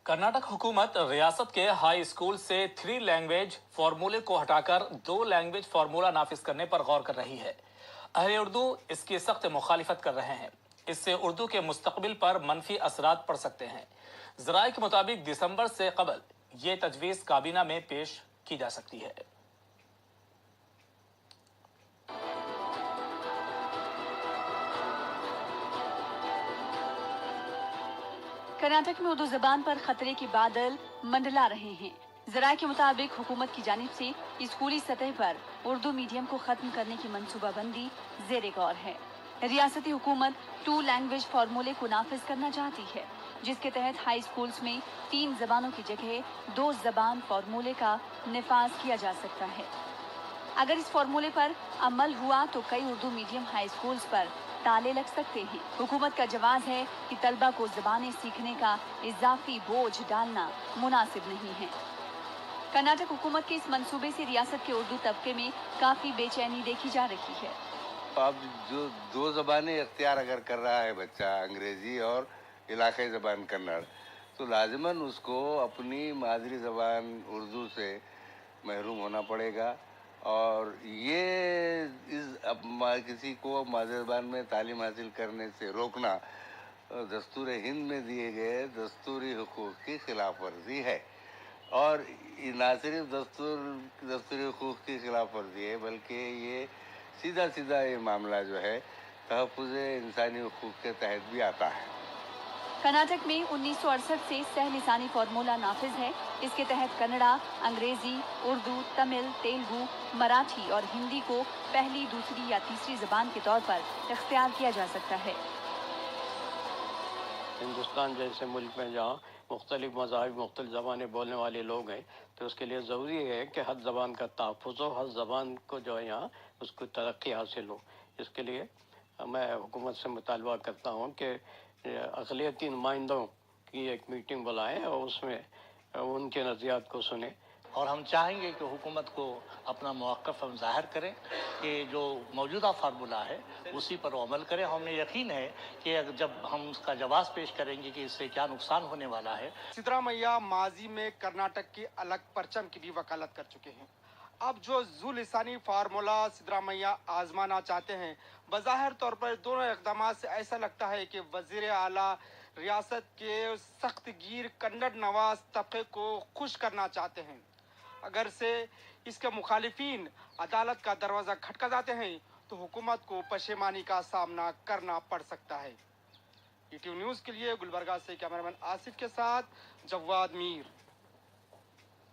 कर्नाटक हुकूमत रियासत के हाई स्कूल से 3 लैंग्वेज फार्मूले को हटाकर 2 लैंग्वेज फार्मूला नाफिज करने पर गौर कर रही है। अहले उर्दू इसकी सख्त मुखालिफत कर रहे हैं। इससे उर्दू के मुस्तकबिल पर मनफी असरात पड़ सकते हैं। ज़राए के मुताबिक दिसंबर से कबल ये तजवीज़ काबीना में पेश की जा सकती है। कर्नाटक में उर्दू जबान पर खतरे के बादल मंडला रहे हैं। ज़राए के मुताबिक हुकूमत की जानिब से स्कूली सतह पर उर्दू मीडियम को खत्म करने की मंसूबाबंदी ज़ेरे गौर है। रियासती हुकूमत 2 लैंग्वेज फार्मूले को नाफिज करना चाहती है, जिसके तहत हाई स्कूल्स में 3 जबानों की जगह 2 जबान फार्मूले का निफाज किया जा सकता है। अगर इस फार्मूले पर अमल हुआ तो कई उर्दू मीडियम हाई स्कूल्स पर ताले लग सकते हैं। हुकूमत का जवाब है कि तलबा को ज़बानें सीखने का इजाफी बोझ डालना मुनासिब नहीं है। कर्नाटक हुकूमत के इस मंसूबे से रियासत के उर्दू तबके में काफ़ी बेचैनी देखी जा रही है। अब जो 2 ज़बानें इख्तियार अगर कर रहा है बच्चा, अंग्रेज़ी और इलाक़ाई ज़बान कन्नड़, तो लाज़िमन उसको अपनी मादरी ज़बान उर्दू से महरूम होना पड़ेगा। और ये किसी को मादरी ज़बान में तालीम हासिल करने से रोकना दस्तूर हिंद में दिए गए दस्तूरी हुकूक़ की खिलाफ वर्जी है। और ना सिर्फ दस्तूरी हुकूक़ की खिलाफ वर्जी है, बल्कि ये सीधा ये मामला जो है तहफ़्फ़ुज़ इंसानी हुकूक़ के तहत भी आता है। कर्नाटक में 1968 से सह-लिसानी फार्मूला नाफिज है। इसके तहत कन्नड़ा, अंग्रेजी, उर्दू, तमिल, तेलुगु, मराठी और हिंदी को पहली, दूसरी या तीसरी ज़बान के तौर पर इख्तियार किया जा सकता है। हिंदुस्तान जैसे मुल्क में जहाँ मुख्तलिफ मज़ाहिब, मुख्तलिफ ज़बानें बोलने वाले लोग हैं, तो उसके लिए ज़रूरी है कि हर ज़बान का तहफ़्फ़ुज़ हो, हर ज़बान को जो है यहाँ उसको तरक्की हासिल हो। इसके लिए मैं हुकूमत से मुतालबा करता हूँ कि अक़लियती नुमाइंदों की एक मीटिंग बुलाएं और उसमें उनके नज़रियात को सुने। और हम चाहेंगे कि हुकूमत को अपना मौक़िफ़ हम ज़ाहिर करें कि जो मौजूदा फार्मूला है उसी पर वो अमल करें। हमें यकीन है कि जब हम उसका जवाब पेश करेंगे कि इससे क्या नुकसान होने वाला है। सिद्धरामैया माजी में कर्नाटक की अलग परचम की भी वकालत कर चुके हैं। अब जो ज़ू-लिसानी फार्मूला सिद्धरामैया आजमाना चाहते हैं, बज़ाहिर तौर पर दोनों इक़दामात से ऐसा लगता है कि वज़ीर आला रियासत के सख्त गिर कन्नड़ नवाज तबके को खुश करना चाहते हैं। अगर से इसके मुखालिफिन अदालत का दरवाज़ा खटका जाते हैं तो हुकूमत को पशेमानी का सामना करना पड़ सकता है। ETV न्यूज़ के लिए गुलबर्गा से कैमरामैन आसिफ के साथ जवाद मीर।